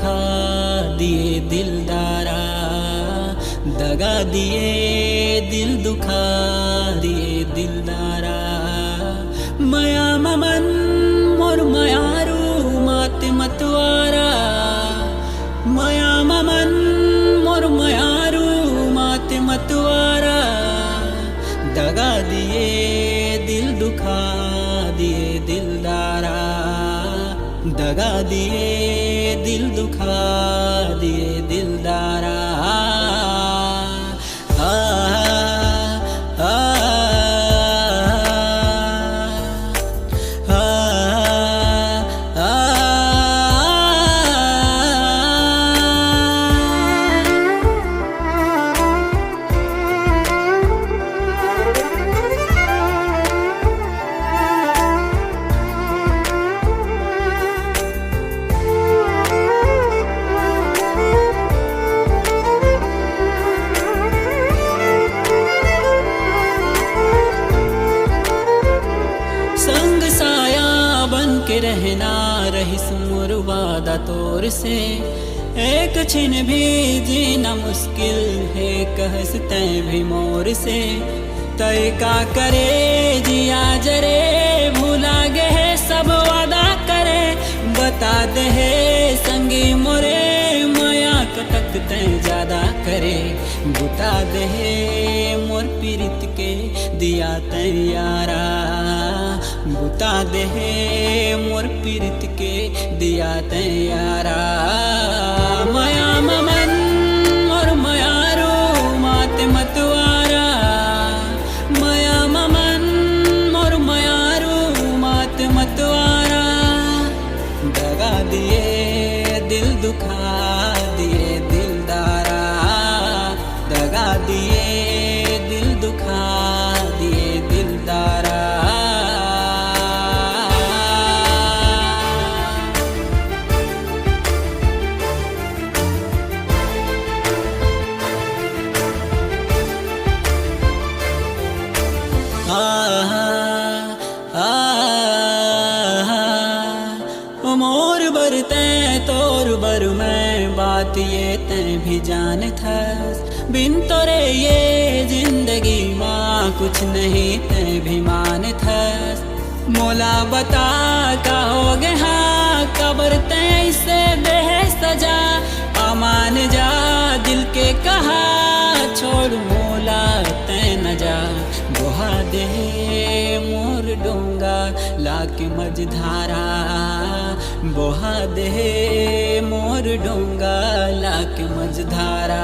दुखा दिए दिलदारा, दगा दिए दिल दुखा दिए दिलदारा। मया ममन मोर मयारू माते मतवारा, मया ममन मोर मयारू माते मतवारा। दगा दिए दिल दुखा दिए दिलदारा, दगा दिए दिल दुखा दिए दिलदारा। के रहना रही सुर वादा तोर से, एक छिन भी जीना मुश्किल है कहते भी मोर से। तय का करे जिया जरे भूला गए सब वादा करे, बता दे संगी मोरे माया कटक तय ज्यादा करे। बुता दे मोर पीरित के दिया तैयारा, बुता दे मोर पीरित के दिया तैयारा। माया ममन मोर मयारो माते मतवारा, माया ममन मोर मयारो माते मतवारा। दगा दिए दिल दुखा दिए दिलदारा, दगा दिए दिल दुखा दिए दिलदारा। मोर बरते तोर बर में बात ये तय भी जान था, बिन तोरे ये जिंदगी माँ कुछ नहीं तय भी मान था। मोला बता का हो गए हाँ कबर तय से दे सजा, अमान जा दिल के कहा छोड़ मोला तय न जा। बुहा दे मोर डोंगा लाके मझधारा, बुहा दे मोर डोंगा लाके मझधारा।